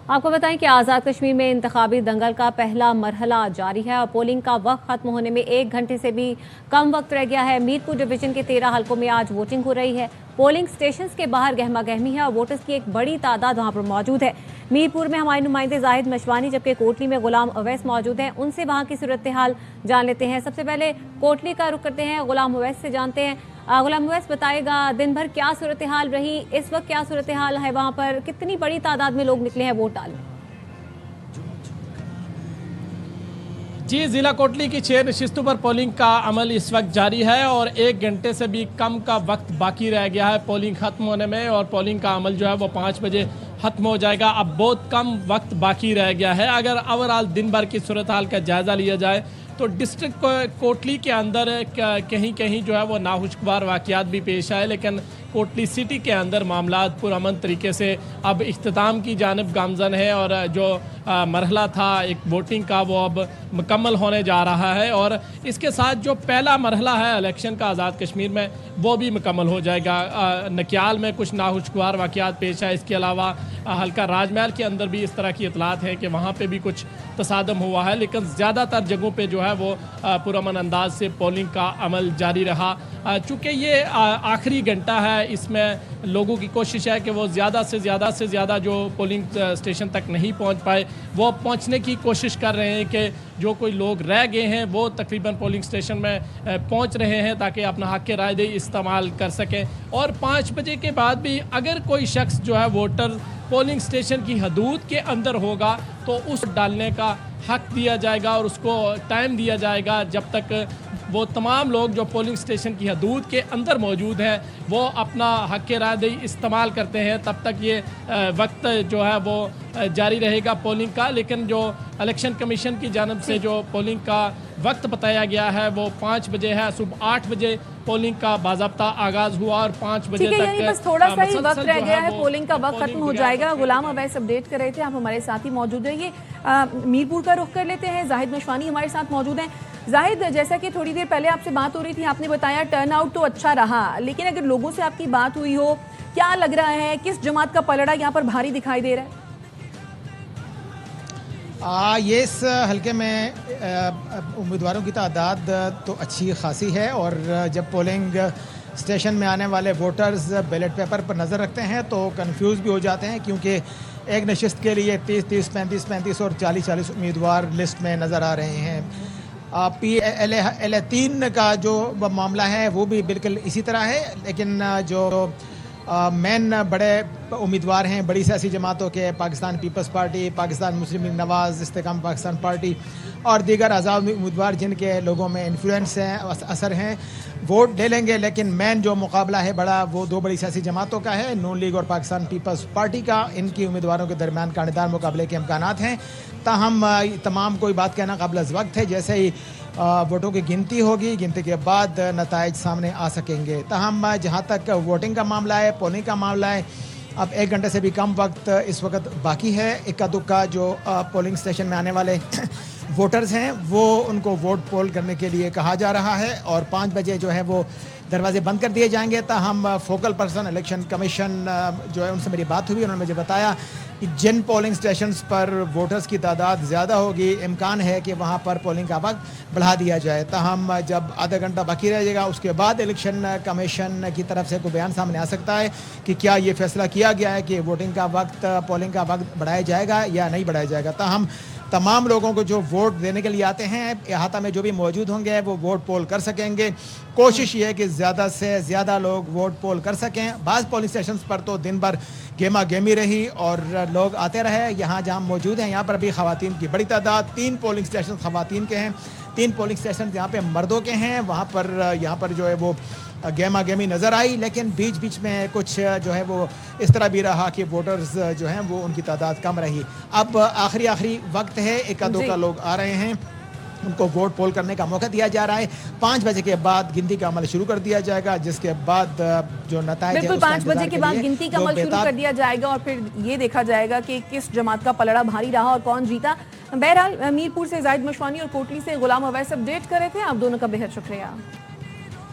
आपको बताएं कि आज़ाद कश्मीर में इंतखाबी दंगल का पहला मरहला जारी है और पोलिंग का वक्त खत्म होने में 1 घंटे से भी कम वक्त रह गया है। मीरपुर डिवीजन के 13 हलकों में आज वोटिंग हो रही है। पोलिंग स्टेशंस के बाहर गहमा गहमी है और वोटर्स की एक बड़ी तादाद वहां पर मौजूद है। मीरपुर में हमारे नुमाइंदे जाहिद मशवानी, जबकि कोटली में गुलाम अवैस मौजूद हैं। उनसे वहां की सूरत हाल जान लेते हैं। सबसे पहले कोटली का रुख करते हैं, गुलाम अवैस से जानते हैं। गुलाम अवैस, बताएगा दिन भर क्या सूरत हाल रही, इस वक्त क्या सूरत हाल है, वहां पर कितनी बड़ी तादाद में लोग निकले हैं वोट डालने? जी, जिला कोटली की 6 नशिस्तों पर पोलिंग का अमल इस वक्त जारी है और 1 घंटे से भी कम का वक्त बाकी रह गया है पोलिंग खत्म होने में और पोलिंग का अमल जो है वो 5 बजे खत्म हो जाएगा। अब बहुत कम वक्त बाकी रह गया है। अगर ओवरऑल दिन भर की सूरत हाल का जायज़ा लिया जाए तो डिस्ट्रिक्ट कोटली के अंदर कहीं कहीं जो है वो नाखुशगवार वाक़यात भी पेश आए, लेकिन कोटली सिटी के अंदर मामला पुरअमन तरीके से अब इख्तिताम की जानिब गामजन है और जो मरहला था एक वोटिंग का वो अब मुकम्मल होने जा रहा है और इसके साथ जो पहला मरहला है इलेक्शन का आज़ाद कश्मीर में वो भी मुकम्मल हो जाएगा। नकियाल में कुछ नाखुशगवार वाक़यात पेश आए, इसके अलावा हल्का राजमहल के अंदर भी इस तरह की इतलात है कि वहाँ पे भी कुछ तसादम हुआ है, लेकिन ज़्यादातर जगहों पे जो है वो पुरअमन अंदाज से पोलिंग का अमल जारी रहा। चूँकि ये आखिरी घंटा है, इसमें लोगों की कोशिश है कि वो ज़्यादा से ज़्यादा जो पोलिंग स्टेशन तक नहीं पहुंच पाए वो पहुंचने की कोशिश कर रहे हैं कि जो कोई लोग रह गए हैं वो तकरीबन पोलिंग स्टेशन में पहुंच रहे हैं ताकि अपना हक़ के राय दही इस्तेमाल कर सकें। और 5 बजे के बाद भी अगर कोई शख्स जो है वोटर पोलिंग स्टेशन की हदूद के अंदर होगा तो उस डालने का हक़ दिया जाएगा और उसको टाइम दिया जाएगा जब तक वो तमाम लोग जो पोलिंग स्टेशन की हदूद के अंदर मौजूद हैं वो अपना हक़ के राय दही इस्तेमाल करते हैं, तब तक ये वक्त जो है वो जारी रहेगा पोलिंग का। लेकिन जो इलेक्शन कमीशन की जानिब से जो पोलिंग का वक्त बताया गया है वो 5 बजे है। सुबह 8 बजे पोलिंग का बाज़ाब्ता आगाज़ हुआ और 5 बजे तक बस थोड़ा सा ही वक्त रह गया है, पोलिंग का वक्त खत्म हो जाएगा। गुलाम अवैस अपडेट कर रहे थे, आप हमारे साथ ही मौजूद रहिए। मीरपुर का रुख कर लेते हैं, जाहिद मशवानी हमारे साथ मौजूद हैं। जाहिद, जैसा कि थोड़ी देर पहले आपसे बात हो रही थी, आपने बताया टर्न आउट तो अच्छा रहा, लेकिन अगर लोगों से आपकी बात हुई हो, क्या लग रहा है, किस जमात का पलड़ा यहाँ पर भारी दिखाई दे रहा है? ये इस हल्के में उम्मीदवारों की तादाद तो अच्छी खासी है और जब पोलिंग स्टेशन में आने वाले वोटर्स बैलेट पेपर पर नज़र रखते हैं तो कंफ्यूज भी हो जाते हैं, क्योंकि एक नशिस्त के लिए 30-30, 35-35 और 40-40 उम्मीदवार लिस्ट में नज़र आ रहे हैं। PL3 का जो मामला है वो भी बिल्कुल इसी तरह है, लेकिन जो मेन बड़े उम्मीदवार हैं बड़ी सियासी जमातों के, पाकिस्तान पीपल्स पार्टी, पाकिस्तान मुस्लिम लीग नवाज़, इस्तेकाम पाकिस्तान पार्टी और दीगर आज़ाद उम्मीदवार जिनके लोगों में इन्फ्लुएंस हैं, असर हैं, वोट ले लेंगे। लेकिन मेन जो मुकाबला है बड़ा वो 2 बड़ी सियासी जमातों का है, नून लीग और पाकिस्तान पीपल्स पार्टी का। इनकी उम्मीदवारों के दरमियान कांटेदार मुकाबले के इम्कानात हैं। ताहम तमाम कोई बात कहना काबिल वक्त है, जैसे ही वोटों की गिनती होगी, गिनती के बाद नताइज सामने आ सकेंगे। ताहम जहाँ तक वोटिंग का मामला है, पोलिंग का मामला है, अब 1 घंटे से भी कम वक्त इस वक्त बाकी है। इक्का दुक्का जो पोलिंग स्टेशन में आने वाले वोटर्स हैं वो उनको वोट पोल करने के लिए कहा जा रहा है और 5 बजे जो है वो दरवाजे बंद कर दिए जाएंगे। ताहम फोकल पर्सन इलेक्शन कमीशन जो है उनसे मेरी बात हुई, उन्होंने मुझे बताया कि जिन पोलिंग स्टेशंस पर वोटर्स की तादाद ज़्यादा होगी इम्कान है कि वहाँ पर पोलिंग का वक्त बढ़ा दिया जाए। ताहम जब आधा घंटा बाकी रह जाएगा उसके बाद इलेक्शन कमीशन की तरफ से कोई बयान सामने आ सकता है कि क्या ये फैसला किया गया है कि वोटिंग का वक्त, पोलिंग का वक्त बढ़ाया जाएगा या नहीं बढ़ाया जाएगा। ताहम तमाम लोगों को जो वोट देने के लिए आते हैं अहाता में जो भी मौजूद होंगे वो वोट पोल कर सकेंगे। कोशिश ये है कि ज़्यादा से ज़्यादा लोग वोट पोल कर सकें। बाज़ पोलिंग स्टेशंस पर तो दिन भर गेमा गेमी रही और लोग आते रहे। यहाँ जहाँ मौजूद हैं यहाँ पर अभी ख़वातीन की बड़ी तादाद, 3 पोलिंग स्टेशन ख़वातीन के हैं, 3 पोलिंग स्टेशन यहाँ पे मर्दों के हैं। वहाँ पर यहाँ पर जो है वो गेमा गेमी नज़र आई, लेकिन बीच बीच में कुछ जो है वो इस तरह भी रहा कि वोटर्स जो हैं वो उनकी तादाद कम रही। अब आखिरी वक्त है, 1-2 लोग आ रहे हैं, उनको वोट पोल करने का मौका दिया जा रहा है। 5 बजे के बाद गिनती का अमल शुरू कर दिया जाएगा, जिसके बाद जो नताइज बिल्कुल 5 बजे के बाद गिनती का अमल शुरू कर दिया जाएगा और फिर ये देखा जाएगा कि किस जमात का पलड़ा भारी रहा और कौन जीता। बहरहाल मीरपुर से जाहिद मशवानी और कोटली से गुलाम अवैस अपडेट कर रहे थे। आप दोनों का बेहद शुक्रिया।